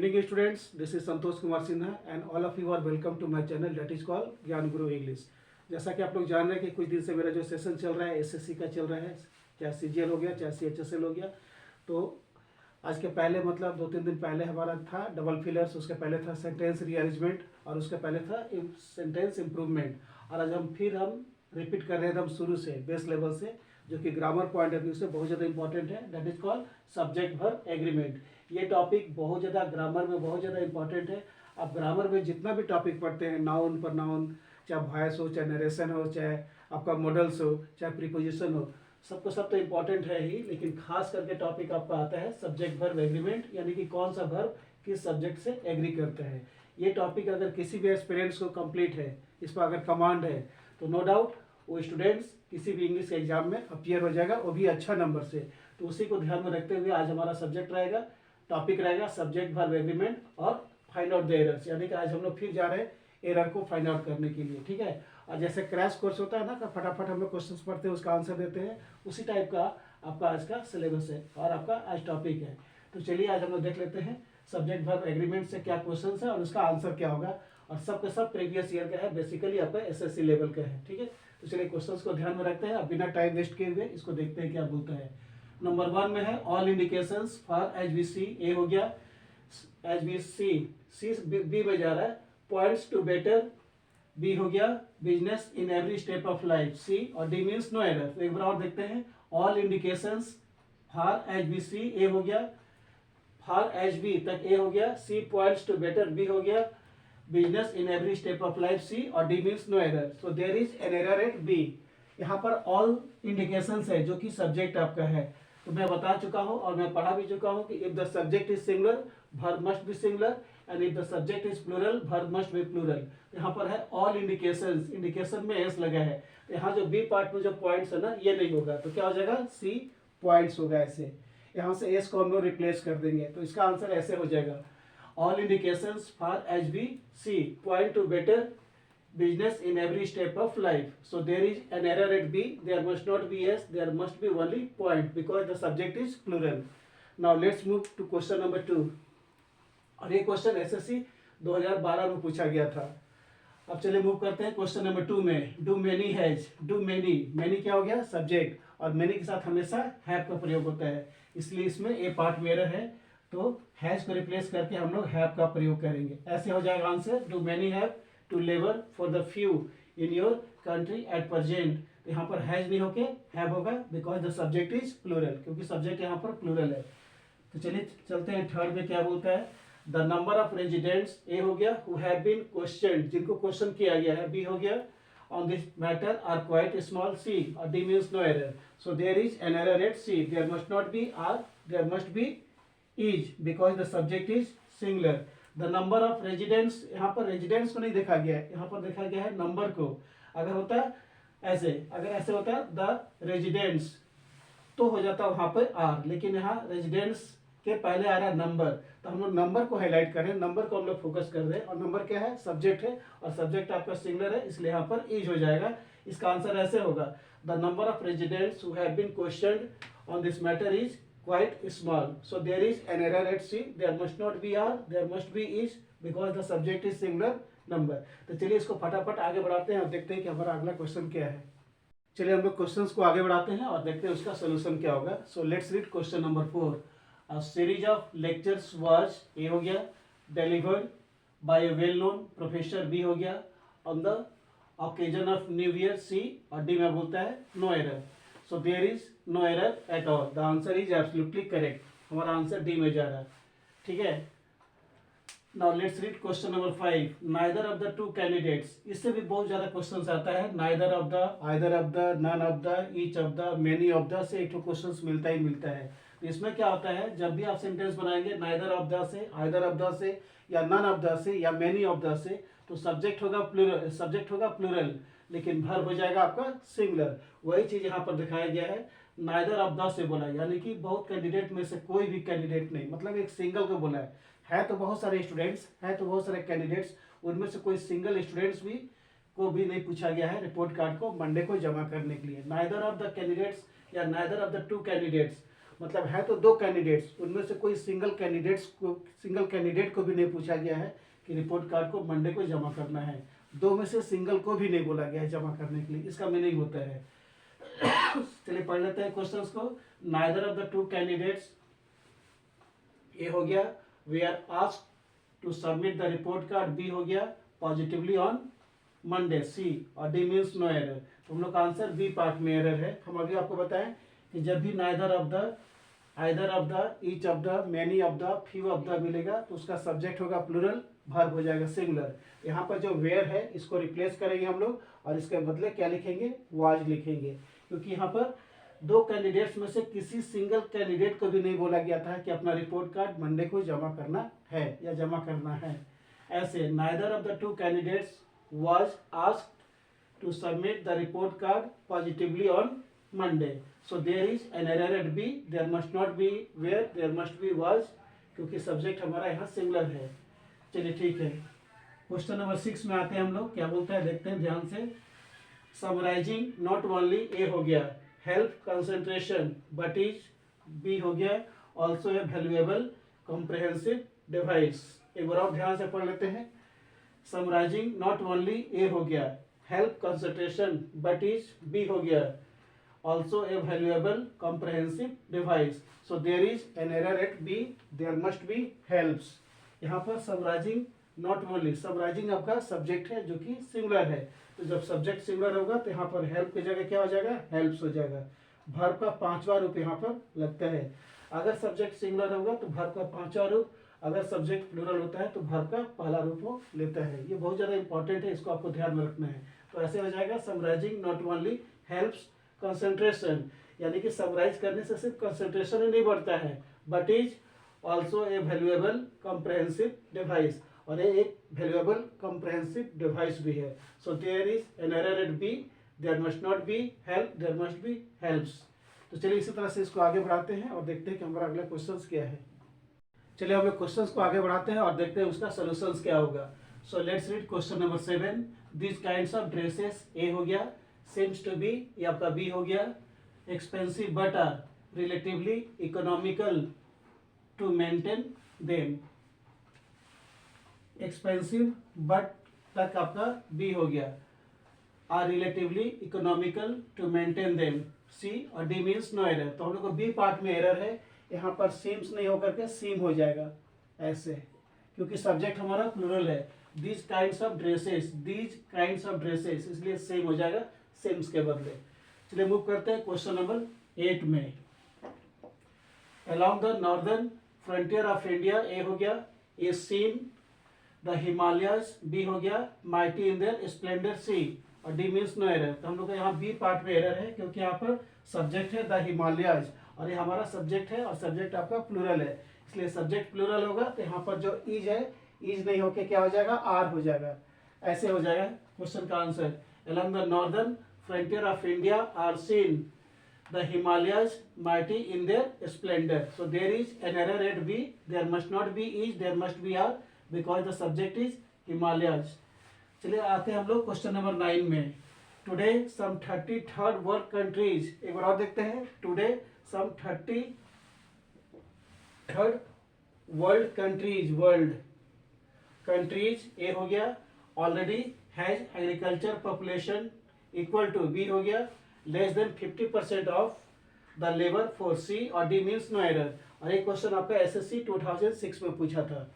evening students, this is Santosh Kumar Sinha and all of you are welcome to my channel that is called ज्ञान गुरु English. जैसा कि आप लोग जान रहे हैं कि कुछ दिन से मेरा जो सेशन चल रहा है एसएससी का चल रहा है, चाहे सीजीएल हो गया चाहे सीएचएसएल हो गया। तो आज के पहले मतलब 2-3 दिन पहले हमारा था डबल फिलर्स, उसके पहले था सेंटेंस रीअरेंजमेंट और उसके पहले था सेंटेंस इम्प्रूवमेंट। और आज हम रिपीट कर रहे हैं एकदम शुरू से बेस लेवल से, जो कि ग्रामर पॉइंट ऑफ व्यू से बहुत ज़्यादा इंपॉर्टेंट है। That is called subject verb agreement. ये टॉपिक बहुत ज़्यादा ग्रामर में बहुत ज़्यादा इंपॉर्टेंट है। आप ग्रामर में जितना भी टॉपिक पढ़ते हैं, नाउन पर नाउन, चाहे वॉइस हो, चाहे नरेशन हो, चाहे आपका मॉडल्स हो, चाहे प्रीपोजिशन हो, सबको सब तो इम्पॉर्टेंट है ही, लेकिन खास करके टॉपिक आपका आता है सब्जेक्ट वर्ब एग्रीमेंट, यानी कि कौन सा वर्ब किस सब्जेक्ट से एग्री करता है। ये टॉपिक अगर किसी भी एस्पिरेंट्स को कंप्लीट है, इस पर अगर कमांड है, तो नो डाउट वो स्टूडेंट्स किसी भी इंग्लिश के एग्जाम में अपीयर हो जाएगा, वो भी अच्छा नंबर से। तो उसी को ध्यान में रखते हुए आज हमारा सब्जेक्ट रहेगा, टॉपिक रहेगा सब्जेक्ट वर्ब एग्रीमेंट और फाइंड आउट द एरर्स, यानी कि आज हम लोग फिर जा रहे हैं एरर को फाइंड आउट करने के लिए, ठीक है। और जैसे क्रैश कोर्स होता है ना, कि फटाफट हम लोग क्वेश्चंस पढ़ते हैं उसका आंसर देते हैं, उसी टाइप का आपका आज का सिलेबस है और आपका आज टॉपिक है। तो चलिए आज हम लोग देख लेते हैं सब्जेक्ट वर्ब एग्रीमेंट से क्या क्वेश्चन है और उसका आंसर क्या होगा। और सब के सब प्रीवियस ईयर का है, बेसिकली आपका एसएससी लेवल का है, ठीक है। तो चलिए क्वेश्चंस को ध्यान में रखते हैं, अब बिना टाइम वेस्ट किए हुए इसको देखते हैं क्या बोलता है। नंबर 1 में है all indications for H B C, A हो गया, एच बी सी बी में जा रहा है, पॉइंट्स टू बेटर, बी हो गया, business in every step of life, C, और डी मीन्स नो एरर। तो एक बार और देखते हैं, all indications for H B C, A हो गया, फॉर एच बी तक ए हो गया, C points to better, B हो गया, business in every step of life, C, और D means no error. So there is an error at B. यहाँ पर ऑल इंडिकेशंस है जो कि सब्जेक्ट आपका है, तो मैं बता चुका हूँ और मैं पढ़ा भी चुका हूँ कि if the subject is singular verb must be singular and if the subject is plural verb must be plural. यहाँ पर है ऑल इंडिकेशंस, इंडिकेशन में एस लगा है, तो यहाँ जो बी पार्ट में जो पॉइंट्स है ना, ये नहीं होगा, तो क्या हो जाएगा, सी पॉइंट्स होगा ऐसे। यहाँ से एस को हम लोग रिप्लेस कर देंगे, तो इसका आंसर ऐसे हो जाएगा, all indications for HBC point to better business in every step of life. So there is an error at B. There must not be S. There must be only point because the subject is plural. Now let's move to question number 2. और ये question SSC 2012 में पूछा गया था। अब चलिए move करते हैं क्वेश्चन नंबर 2 में। Do many has, do many, many क्या हो गया, सब्जेक्ट, और मेनी के साथ हमेशा हैव का प्रयोग होता है, इसलिए इसमें ए पार्ट में एरर है, तो हैज को रिप्लेस करके हम लोग हैव का प्रयोग करेंगे। ऐसे हो जाएगा answer, do many have to labour for the few in your country at present. तो यहाँ पर हैज नहीं होके हैव होगा because the subject is plural, क्योंकि सब्जेक्ट यहाँ पर प्लूरल है। तो चलिए चलते हैं थर्ड में क्या बोलता है, द नंबर ऑफ रेजिडेंट्स, ए हो गया, हु हैव बीन क्वेश्चन, जिनको क्वेश्चन किया गया है, बी हो गया, on this matter are quite small, C, or D means no error. So there is an error at C. There must not be R, there must be is because the subject is singular. The number of residents, यहाँ पर residents को नहीं देखा गया है, यहाँ पर देखा गया है नंबर को। अगर होता ऐसे, अगर ऐसे होता the residents, तो हो जाता वहाँ पर R, लेकिन यहाँ residents के पहले आ रहा है नंबर, तो हम लोग नंबर को हाईलाइट कर रहे हैं, नंबर को हम लोग फोकस कर रहे हैं, और नंबर क्या है, सब्जेक्ट है, और सब्जेक्ट आपका सिंगुलर है, इसलिए यहाँ पर इज हो जाएगा। इसका आंसर ऐसे होगा, the number of residents who have been questioned on this matter is quite small. So there is an error at C. There must not be R. There must be is because the subject is singular number. तो चलिए इसको फटाफट आगे बढ़ाते हैं और देखते हैं कि हमारा अगला क्वेश्चन क्या है। चलिए हम लोग क्वेश्चंस को आगे बढ़ाते हैं और देखते हैं उसका सोल्यूशन क्या होगा। So let's read question number 4। A series of lectures was, A हो गया, delivered by a well-known professor, B हो गया, on the occasion of New Year, C, और D में बोलता है no error. So there is no error at all. The answer is absolutely correct. हमारा answer D में जा रहा है, ठीक है। Now let's read question number 5. Neither of the two candidates. इससे भी बहुत ज़्यादा क्वेश्चंस आता है, neither of the, either of the, none of the, each of the, many of the से एक तो क्वेश्चंस मिलता ही मिलता है। तो इसमें क्या होता है, जब भी आप सेंटेंस बनाएंगे neither of the से, either of the से, या none of the से, या many of the से, तो सब्जेक्ट होगा प्लूरल, सब्जेक्ट होगा प्लूरल, लेकिन वर्ब हो जाएगा आपका सिंगुलर। वही चीज यहाँ पर दिखाया गया है, नाइदर ऑफ द से बोला, यानी कि बहुत कैंडिडेट में से कोई भी कैंडिडेट नहीं, मतलब एक सिंगल को बोला है तो बहुत सारे स्टूडेंट्स है, तो बहुत सारे कैंडिडेट्स, उनमें से कोई सिंगल स्टूडेंट्स भी को भी नहीं पूछा गया है रिपोर्ट कार्ड को मंडे को जमा करने के लिए। नाइदर ऑफ द कैंडिडेट्स या neither of the two candidates, मतलब है तो दो कैंडिडेट्स, उनमें से कोई सिंगल कैंडिडेट को भी नहीं पूछा गया है कि रिपोर्ट कार्ड को मंडे को जमा करना है। दो में से सिंगल को भी नहीं बोला गया है जमा करने के लिए, इसका मीनिंग होता है। चलिए पढ़ लेते हैं क्वेश्चंस को। Neither of the two candidates, A हो गया we are asked to submit the report card, B हो गया पॉजिटिवली ऑन मंडे, सी, और डी मीन्स नो एरर। तो हम लोग का आंसर बी पार्ट में एरर है। हम अभी आपको बताएं कि जब भी neither of the, either of the, each of the, many of the, few of the मिलेगा तो उसका सब्जेक्ट होगा प्लूरल, वर्ब हो जाएगा सिंगुलर। यहाँ पर जो वेयर है इसको रिप्लेस करेंगे हम लोग और इसके बदले क्या लिखेंगे, वाज लिखेंगे, क्योंकि यहाँ पर दो कैंडिडेट्स में से किसी सिंगल कैंडिडेट को भी नहीं बोला गया था कि अपना रिपोर्ट कार्ड मंडे को जमा करना है या जमा करना है। ऐसे neither of the two candidates was asked to submit the report card positively on Monday. So there is an error at B. There must not be where, there must be was, क्योंकि subject हमारा यहाँ singular है। चलिए ठीक है, question number 6 में आते हैं हम लोग, क्या बोलता है देखते हैं ध्यान से। समराइजिंग नॉट ओनली, ए हो गया help concentration, but is, B हो गया also a valuable comprehensive device. एक बार और ध्यान से पढ़ लेते हैं। समराइजिंग नॉट ओनली, ए हो गया help concentration, but is, B हो गया also a valuable comprehensive device. So there is an error at B, there must be helps. यहाँ पर समराइजिंग नॉट ओनली, समराइजिंग आपका सब्जेक्ट है जो कि सिंगुलर है, तो जब सब्जेक्ट सिंगुलर होगा तो यहाँ पर हेल्प की जगह क्या हो जाएगा, हेल्प्स हो जाएगा। वर्ब का 5वां रूप यहाँ पर लगता है। अगर सब्जेक्ट सिंगुलर होगा तो वर्ब का 5वां रूप, अगर सब्जेक्ट प्लूरल होता है तो वर्ब का पहला रूप वो लेता है। ये बहुत ज़्यादा इंपॉर्टेंट है, इसको आपको ध्यान में रखना है। तो ऐसे हो जाएगा summarising not only helps concentration, यानी कि समराइज करने से सिर्फ कंसंट्रेशन ही नहीं बढ़ता है, but is also a valuable comprehensive device, और ये एक वैल्यूएबल कॉम्प्रिहेंसिव डिवाइस भी है। So there is an error at B, there must not be help, there must be helps. तो चलिए इसी तरह से इसको आगे बढ़ाते हैं और देखते हैं कि हमारा अगला क्वेश्चन क्या है। चलिए हम लोग क्वेश्चंस को आगे बढ़ाते हैं और देखते हैं उसका सॉल्यूशंस क्या होगा। So let's read question number 7। This kinds of dresses, A हो गया सीम्स टू बी, ये आपका बी हो गया expensive but are relatively economical to maintain them. Expensive but तक आपका बी हो गया, are relatively economical to maintain them, C, और डी मीन्स नो एरर। तो हम लोग को बी पार्ट में एरर है, यहाँ पर सीम्स नहीं होकर के सीम हो जाएगा ऐसे, क्योंकि सब्जेक्ट हमारा प्लूरल है। These kinds of dresses, these kinds of dresses, इसलिए सेम हो जाएगा सेम्स के बदले। चलिए मूव करते हैं क्वेश्चन नंबर 8 में। Along the northern frontier of India, A हो गया a scene the Himalayas, B हो गया mighty in their splendour, C, और डी मीन्स नो एरर। तो हम लोग का यहाँ बी पार्ट में एरर है, क्योंकि यहाँ पर सब्जेक्ट है द हिमालयस और ये हमारा सब्जेक्ट है और सब्जेक्ट आपका प्लूरल है, इसलिए सब्जेक्ट प्लूरल होगा तो यहाँ पर जो इज है, इज नहीं होके क्या हो जाएगा, आर हो जाएगा। ऐसे हो जाएगा क्वेश्चन का answer. Along the northern frontier of India are seen the Himalayas mighty in their splendour. So there is an error at B, there must not be is, there must be are, because the subject is Himalayas. चलिए आते हैं हम लोग question number 9 में। Today some 33rd world countries, एक बार और देखते हैं। Today some 33rd world countries, A हो गया already has agriculture population equal to, B हो गया less than 50% of the labour force, C, और डी मीन्स नो एरर। और ये क्वेश्चन आपका एसएससी 2006 में पूछा था।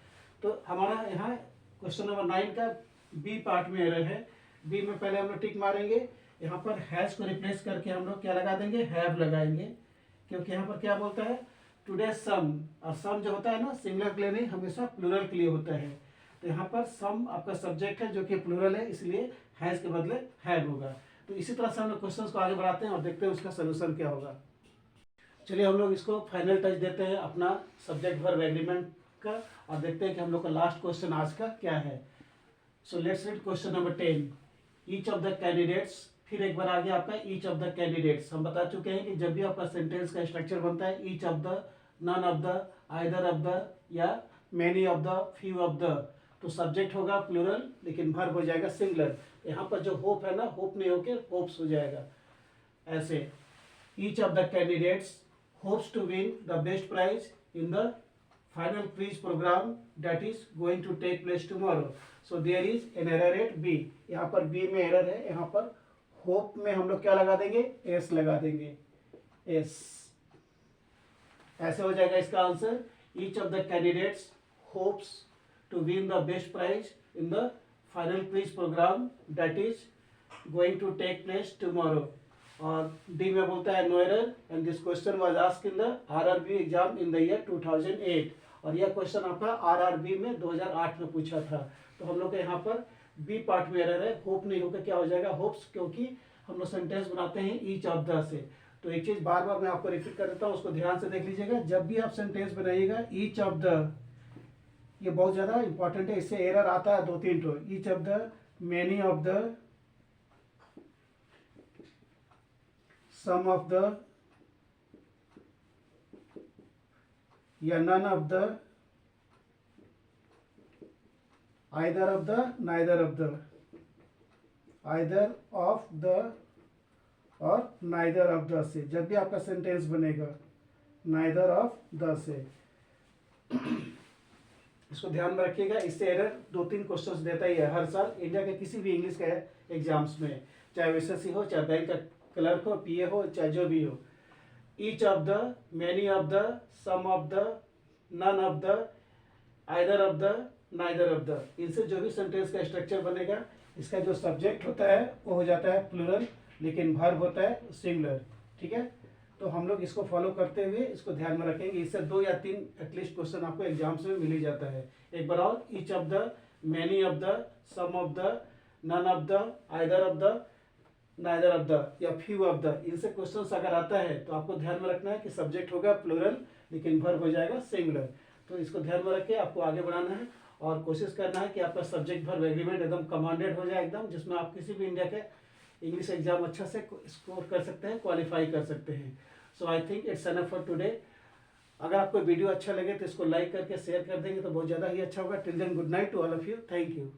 तो हमारा यहाँ क्वेश्चन नंबर 9 का बी पार्ट में एरर है। बी में पहले हम लोग टिक मारेंगे, यहाँ पर हैज को रिप्लेस करके हम लोग क्या लगा देंगे, हैव लगाएंगे, क्योंकि यहाँ पर क्या बोलता है टुडे सम, और सम जो होता है ना सिंगुलर के लिए नहीं, हमेशा प्लूरल के लिए होता है। तो यहाँ पर सम आपका सब्जेक्ट है जो कि प्लूरल है, इसलिए हैज के बदले हैव होगा। तो इसी तरह से हम लोग क्वेश्चंस को आगे बढ़ाते हैं और देखते हैं उसका सोल्यूशन क्या होगा। चलिए हम लोग इसको फाइनल टच देते हैं अपना सब्जेक्ट वर्ब एग्रीमेंट का और देखते हैं कि हम लोग का लास्ट क्वेश्चन आज का क्या है। सो let's read question number 10। Each of the candidates, फिर एक बार आगे आपका ईच ऑफ द कैंडिडेट्स। हम बता चुके हैं कि जब भी आपका सेंटेंस का स्ट्रक्चर बनता है each of the, none of the, either of the या many of the, few of the, तो सब्जेक्ट होगा प्लूरल लेकिन वर्ब हो जाएगा सिंगुलर। यहाँ पर जो होप है ना, होप नहीं होके होप्स हो जाएगा। ऐसे each of the candidates hopes to win the best prize in the final quiz program that is going to take place tomorrow. So there is an error at B. यहाँ पर B में error है, यहाँ पर hope में हम लोग क्या लगा देंगे, S लगा देंगे, S. ऐसे हो जाएगा इसका answer. Each of the candidates hopes to win the best prize in the final quiz program that is going to take place tomorrow. और डी में बोलता है no error and this question was asked in the RRB exam in the year 2008. और यह question आपका RRB में 2008 में पूछा था. तो हम लोग के यहाँ पर बी पार्ट में एरर है, होप नहीं होकर क्या हो जाएगा होप्स, क्योंकि हम लोग सेंटेंस बनाते हैं ईच ऑफ द से. तो एक चीज बार बार मैं आपको रिपीट कर देता हूँ, उसको ध्यान से देख लीजिएगा. जब भी आप सेंटेंस बनाइएगा ईच ऑफ द, ये बहुत ज्यादा इंपॉर्टेंट है, इससे एरर आता है 2-3 ठो. Each of the, many of the, some of the, या none of the, either of the, neither of the, either of the और neither of the से जब भी आपका सेंटेंस बनेगा neither of the से इसको ध्यान में रखिएगा. इससे एरर 2-3 क्वेश्चंस देता ही है हर साल इंडिया के किसी भी इंग्लिश के एग्जाम्स में, चाहे एसएससी हो, चाहे बैंक का क्लर्क हो, पीए हो, चाहे जो भी हो. Each of the, many of the, some of the, none of the, either of the, neither of the, इनसे जो भी सेंटेंस का स्ट्रक्चर बनेगा, इसका जो सब्जेक्ट होता है वो हो जाता है प्लूरल, लेकिन वर्ब होता है सिंगुलर. ठीक है, तो हम लोग इसको फॉलो करते हुए इसको ध्यान में रखेंगे. इससे 2 या 3 एटलीस्ट क्वेश्चन आपको एग्जाम्स में मिल ही जाता है. एक बार और, each of the, many of the, some of the, none of the, either of the, neither of the या फ्यू ऑफ द, इनसे क्वेश्चंस अगर आता है तो आपको ध्यान में रखना है कि सब्जेक्ट होगा प्लूरल लेकिन वर्ब हो जाएगा सिंगुलर. तो इसको ध्यान में रख के आपको आगे बढ़ाना है और कोशिश करना है कि आपका सब्जेक्ट वर्ब एग्रीमेंट एकदम कमांडेड हो जाए एकदम, जिसमें आप किसी भी इंडिया के इंग्लिश एग्जाम अच्छा से स्कोर कर सकते हैं, क्वालिफाई कर सकते हैं. So I think it's enough for today. अगर आपको वीडियो अच्छा लगे तो इसको लाइक करके शेयर कर देंगे तो बहुत ज़्यादा ही अच्छा होगा. Till then good night to all of you. Thank you.